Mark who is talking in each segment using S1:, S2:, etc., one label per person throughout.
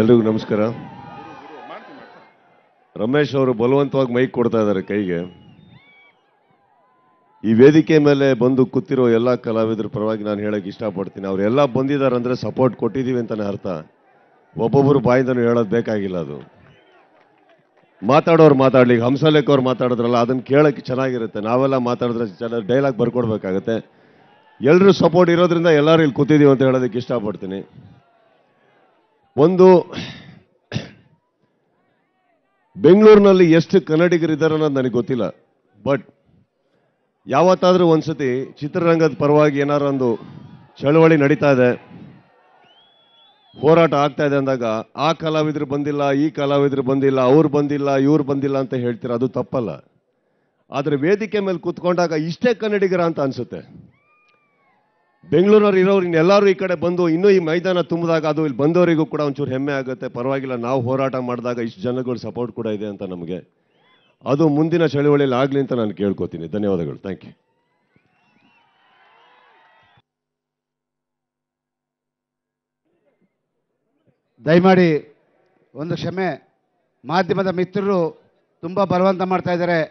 S1: ಎಲ್ರಿಗೂ ನಮಸ್ಕಾರ. ರಮೇಶ್ ಅವರು ಬಲವಂತವಾಗಿ ಮೈಕ್ ಕೊಡ್ತಾ ಇದ್ದಾರೆ ಕೈಗೆ. ಈ ವೇದಿಕೆ ಮೇಲೆ ಬಂದು ಕೂತಿರೋ ಎಲ್ಲ ಕಲಾವಿದರ ಪರವಾಗಿ ನಾನು ಹೇಳಕ್ಕೆ ಇಷ್ಟಪಡ್ತೀನಿ. ಅವರೆಲ್ಲ ಬಂದಿದ್ದಾರೆ ಅಂದರೆ ಸಪೋರ್ಟ್ ಕೊಟ್ಟಿದ್ದೀವಿ ಅಂತಾನೆ ಅರ್ಥ. ಒಬ್ಬೊಬ್ಬರು ಬಾಯಿಂದನೂ ಹೇಳೋದು ಬೇಕಾಗಿಲ್ಲ. ಅದು ಮಾತಾಡೋರು ಮಾತಾಡ್ಲಿ. ಹಂಸಲೇಖ ಅವ್ರು ಮಾತಾಡಿದ್ರಲ್ಲ, ಅದನ್ನು ಕೇಳೋಕ್ಕೆ ಚೆನ್ನಾಗಿರುತ್ತೆ. ನಾವೆಲ್ಲ ಮಾತಾಡಿದ್ರೆ ಚೆನ್ನಾಗಿ ಡೈಲಾಗ್ ಬರ್ಕೊಡ್ಬೇಕಾಗತ್ತೆ. ಎಲ್ಲರೂ ಸಪೋರ್ಟ್ ಇರೋದ್ರಿಂದ ಎಲ್ಲರೂ ಇಲ್ಲಿ ಕೂತಿದ್ದೀವಿ ಅಂತ ಹೇಳೋದಕ್ಕೆ ಇಷ್ಟಪಡ್ತೀನಿ. ಒಂದು, ಬೆಂಗಳೂರಿನಲ್ಲಿ ಎಷ್ಟು ಕನ್ನಡಿಗರಿದ್ದಾರೆ ಅನ್ನೋದು ನನಗೆ ಗೊತ್ತಿಲ್ಲ. ಬಟ್ ಯಾವತ್ತಾದರೂ ಒಂದ್ಸತಿ ಚಿತ್ರರಂಗದ ಪರವಾಗಿ ಏನಾರು ಒಂದು ಚಳವಳಿ ನಡೀತಾ ಇದೆ, ಹೋರಾಟ ಆಗ್ತಾ ಇದೆ ಅಂದಾಗ ಆ ಕಲಾವಿದರು ಬಂದಿಲ್ಲ, ಈ ಕಲಾವಿದರು ಬಂದಿಲ್ಲ, ಅವ್ರು ಬಂದಿಲ್ಲ, ಇವ್ರು ಬಂದಿಲ್ಲ ಅಂತ ಹೇಳ್ತೀರ, ಅದು ತಪ್ಪಲ್ಲ. ಆದರೆ ವೇದಿಕೆ ಮೇಲೆ ಕೂತ್ಕೊಂಡಾಗ ಇಷ್ಟೇ ಕನ್ನಡಿಗರ ಅಂತ ಅನ್ಸುತ್ತೆ. ಬೆಂಗಳೂರಿನವ್ರು ಇರೋರು ಇನ್ನೆಲ್ಲರೂ ಈ ಕಡೆ ಬಂದು ಇನ್ನೂ ಈ ಮೈದಾನ ತುಂಬಿದಾಗ ಅದು ಇಲ್ಲಿ ಬಂದವರಿಗೂ ಕೂಡ ಒಂಚೂರು ಹೆಮ್ಮೆ ಆಗುತ್ತೆ. ಪರವಾಗಿಲ್ಲ, ನಾವು ಹೋರಾಟ ಮಾಡಿದಾಗ ಇಷ್ಟು ಜನಗಳು ಸಪೋರ್ಟ್ ಕೂಡ ಇದೆ ಅಂತ ನಮಗೆ. ಅದು ಮುಂದಿನ ಚಳವಳಿಯಲ್ಲಿ ಆಗಲಿ ಅಂತ ನಾನು ಕೇಳ್ಕೊತೀನಿ. ಧನ್ಯವಾದಗಳು. Thank you.
S2: ದಯಮಾಡಿ ಒಂದು ಕ್ಷಮೆ. ಮಾಧ್ಯಮದ ಮಿತ್ರರು ತುಂಬ ಬಲವಂತ ಮಾಡ್ತಾ ಇದ್ದಾರೆ.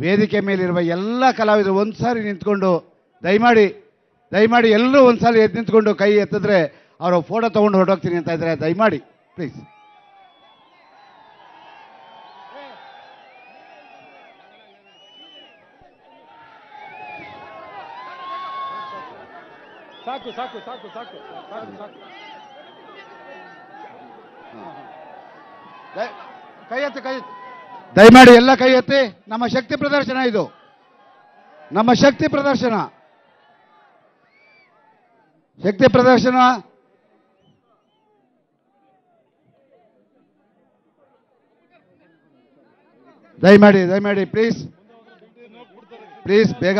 S2: ವೇದಿಕೆ ಮೇಲಿರುವ ಎಲ್ಲ ಕಲಾವಿದರು ಒಂದು ಸಾರಿ ನಿಂತ್ಕೊಂಡು ದಯಮಾಡಿ ಎಲ್ಲರೂ ಒಂದು ಸಾರಿ ಎದ್ದು ನಿಂತ್ಕೊಂಡು ಕೈ ಎತ್ತಿದ್ರೆ ಅವರು ಫೋಟೋ ತೊಗೊಂಡು ಹೊರಟೋಗ್ತೀನಿ ಅಂತ ಇದ್ದಾರೆ. ದಯಮಾಡಿ ಪ್ಲೀಸ್.
S3: ಸಾಕು ಸಾಕು ಸಾಕು ಸಾಕು ಸಾಕು ಸಾಕು.
S2: ಕೈ ಎತ್ತಿ ದಯಮಾಡಿ ಎಲ್ಲ ಕೈ ಎತ್ತಿ. ನಮ್ಮ ಶಕ್ತಿ ಪ್ರದರ್ಶನ ಇದು, ನಮ್ಮ ಶಕ್ತಿ ಪ್ರದರ್ಶನ. ದಯಮಾಡಿ ಪ್ಲೀಸ್ ಬೇಗ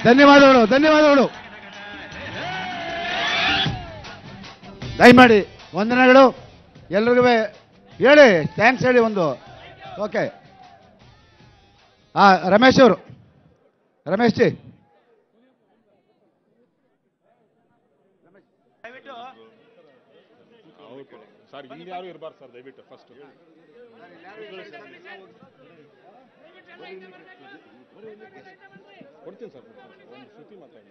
S2: ಧನ್ಯವಾದಗಳು. ದಯಮಾಡಿ ವಂದನೆಗಳು ಎಲ್ರಿಗೂ. ಹೇಳಿ, ಥ್ಯಾಂಕ್ಸ್ ಹೇಳಿ ಒಂದು. ಓಕೆ. ರಮೇಶ್ ಅವರು, ರಮೇಶ್ ಜಿ
S3: ಸರ್, ಹಿಂದೆ ಯಾರು ಇರಬಾರ್ದು ಸರ್, ದಯವಿಟ್ಟು ಫಸ್ಟ್ ಕೊಡ್ತೀನಿ ಸರ್. ಒಂದು ಶ್ರುತಿ ಮಾತಾಡಿ.